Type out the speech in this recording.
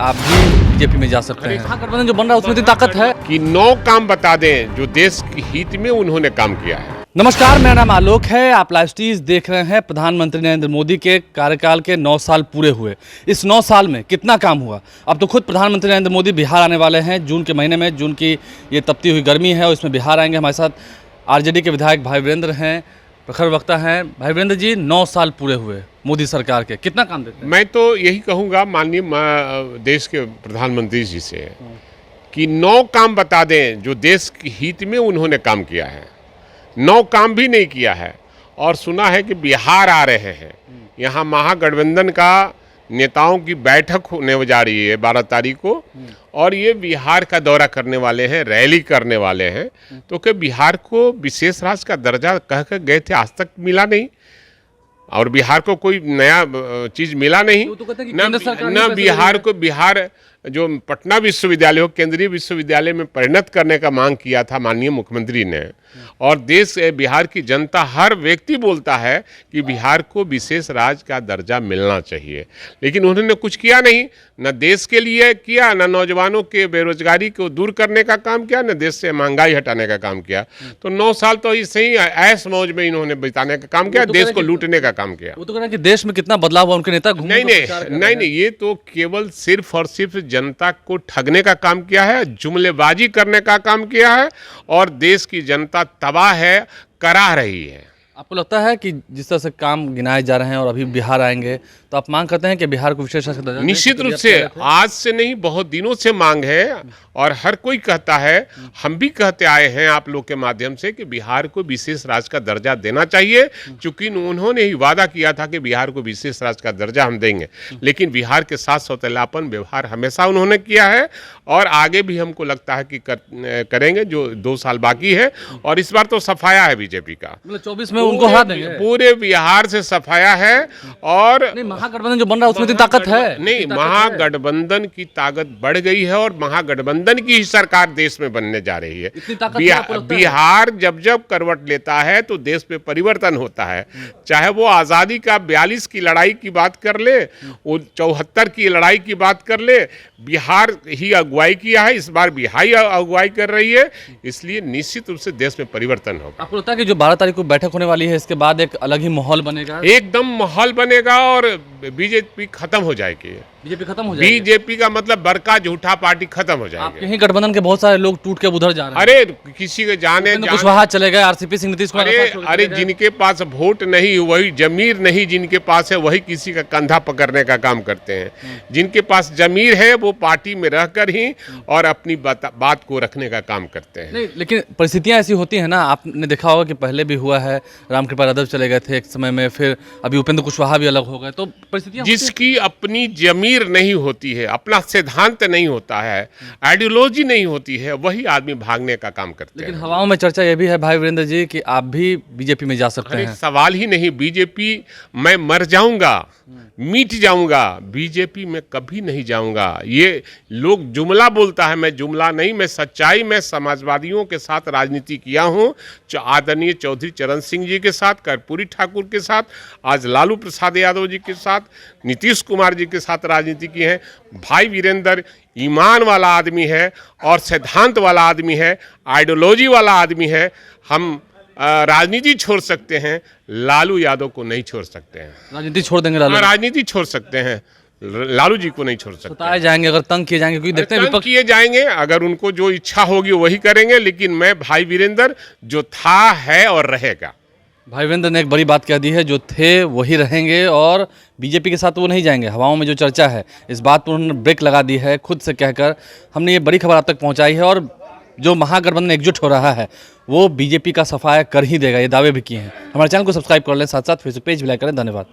आप भी बीजेपी में जा सकते हैं। महागठबंधन जो बन रहा है उसमें इतनी ताकत है कि 9 काम बता दें जो देश के हित में उन्होंने काम किया है। नमस्कार, मेरा नाम आलोक है। आप लाइव स्टीज देख रहे हैं। प्रधानमंत्री नरेंद्र मोदी के कार्यकाल के 9 साल पूरे हुए। इस 9 साल में कितना काम हुआ? अब तो खुद प्रधानमंत्री नरेंद्र मोदी बिहार आने वाले हैं जून के महीने में। जून की ये तपती हुई गर्मी है और इसमें बिहार आएंगे। हमारे साथ आरजेडी के विधायक भाई वीरेंद्र हैं, प्रखर वक्ता हैं। भाई वीरेंद्र जी, 9 साल पूरे हुए मोदी सरकार के, कितना काम देते हैं? मैं तो यही कहूँगा माननीय देश के प्रधानमंत्री जी से कि 9 काम बता दें जो देश के हित में उन्होंने काम किया है। 9 काम भी नहीं किया है। और सुना है कि बिहार आ रहे हैं। यहाँ महागठबंधन का नेताओं की बैठक होने जा रही है 12 तारीख को, और ये बिहार का दौरा करने वाले हैं, रैली करने वाले हैं। तो क्या बिहार को विशेष राज्य का दर्जा कह कर गए थे, आज तक मिला नहीं। और बिहार को कोई नया चीज़ मिला नहीं। न बिहार को, बिहार जो पटना विश्वविद्यालय हो केंद्रीय विश्वविद्यालय में परिणत करने का मांग किया था माननीय मुख्यमंत्री ने। और देश बिहार की जनता, हर व्यक्ति बोलता है कि बिहार को विशेष राज्य का दर्जा मिलना चाहिए, लेकिन उन्होंने कुछ किया नहीं। न देश के लिए किया, न नौजवानों के बेरोजगारी को दूर करने का काम किया, न देश से महंगाई हटाने का काम किया। तो 9 साल तो इसे ही ऐश मौज में इन्होंने बिताने का काम किया, देश को लूटने का काम किया। वो तो कह रहे हैं कि देश में कितना बदलाव हुआ, उनके नेता नहीं, ये तो केवल सिर्फ और सिर्फ जनता को ठगने का काम किया है, जुमलेबाजी करने का काम किया है, और देश की जनता तबाह है, कराह रही है। आपको लगता है कि जिस तरह से काम गिनाए जा रहे हैं और अभी बिहार आएंगे, तो आप मांग करते हैं कि बिहार को विशेष दर्जा? निश्चित रूप से, आज से नहीं, बहुत दिनों से मांग है। और हर कोई कहता है, हम भी कहते आए हैं आप लोग के माध्यम से कि बिहार को विशेष राज्य का दर्जा देना चाहिए, क्योंकि उन्होंने ही वादा किया था कि बिहार को विशेष राज्य का दर्जा हम देंगे। लेकिन बिहार के साथ सौतेलापन व्यवहार हमेशा उन्होंने किया है, और आगे भी हमको लगता है कि करेंगे। जो 2 साल बाकी है, और इस बार तो सफाया है बीजेपी का, 24 में उनको हरा देंगे। पूरे बिहार से सफाया है। और महागठबंधन जो बन रहा है उसमें इतनी ताकत है नहीं, महागठबंधन की ताकत बढ़ गई है, और महागठबंधन की ही सरकार देश में बनने जा रही है। बिहार जब जब करवट लेता है तो देश में परिवर्तन होता है। चाहे वो आज़ादी का 42 की लड़ाई की बात कर ले, वो 74 की लड़ाई की बात कर ले, बिहार ही अगुवाई किया है। इस बार बिहार अगुवाई कर रही है, इसलिए निश्चित रूप से देश में परिवर्तन होगा। आपको लगता है कि जो 12 तारीख को बैठक होने वाली है, इसके बाद एक अलग ही माहौल बनेगा? एकदम माहौल बनेगा, और बीजेपी खत्म हो जाएगी। बीजेपी खत्म हो जाएगी? बीजेपी का मतलब बड़का झूठा पार्टी खत्म हो जाएगी। आपके ही गठबंधन के बहुत सारे लोग टूट के उधर जा रहे हैं। अरे किसी के जाने कुशवाहा चले गए, आरसीपी सिंह, नीतीश कुमार। अरे जिनके पास वोट नहीं, वही जमीर नहीं जिनके पास है, वही किसी का कंधा पकड़ने का काम करते हैं। जिनके पास जमीर है वो पार्टी में रहकर ही और अपनी बात को रखने का काम करते हैं। नहीं, लेकिन परिस्थितियां ऐसी होती हैं ना, आपने देखा होगा कि पहले भी हुआ है। रामकृपाल यादव चले गए थे एक समय में, फिर अभी उपेंद्र कुशवाहा भी अलग हो गए। तो परिस्थितियां, जिसकी अपनी जमीर नहीं होती है, अपना सिद्धांत नहीं होता है, आइडियोलॉजी नहीं होती है, वही आदमी भागने का काम करते हैं। लेकिन हवाओं में चर्चा यह भी है भाई वीरेंद्र जी कि आप भी बीजेपी में जा सकते हैं। सवाल ही नहीं। बीजेपी, मैं मर जाऊंगा, मिट जाऊंगा, बीजेपी में कभी नहीं जाऊंगा। ये लोग जुमला बोलता है, मैं जुमला नहीं, मैं सच्चाई में समाजवादियों के साथ राजनीति किया हूं। आदरणीय चौधरी चरण सिंह जी के साथ, कर्पूरी ठाकुर के साथ, आज लालू प्रसाद यादव जी के साथ, नीतीश कुमार जी के साथ राजनीति की है। भाई वीरेंद्र ईमान वाला आदमी है, और सिद्धांत वाला आदमी है, आइडियोलॉजी वाला आदमी है। हम राजनीति छोड़ सकते हैं, लालू यादव को नहीं छोड़ सकते हैं। राजनीति छोड़ देंगे लालू? राजनीति छोड़ सकते हैं, लालू जी को नहीं छोड़ सकते। सताए जाएंगे, अगर तंग किए जाएंगे, क्योंकि देखते हैं विपक्ष किए जाएंगे। अगर उनको जो इच्छा होगी वही करेंगे, लेकिन मैं भाई वीरेंद्र जो था, है और रहेगा। भाई वीरेंद्र ने एक बड़ी बात कह दी है, जो थे वही रहेंगे, और बीजेपी के साथ वो नहीं जाएंगे। हवाओं में जो चर्चा है, इस बात पर उन्होंने ब्रेक लगा दी है खुद से कहकर। हमने ये बड़ी खबर आप तक पहुंचाई है, और जो महागठबंधन एकजुट हो रहा है वो बीजेपी का सफाया कर ही देगा, ये दावे भी किए हैं। हमारे चैनल को सब्सक्राइब कर लें, साथ साथ फेसबुक पेज भी लाइक करें। धन्यवाद।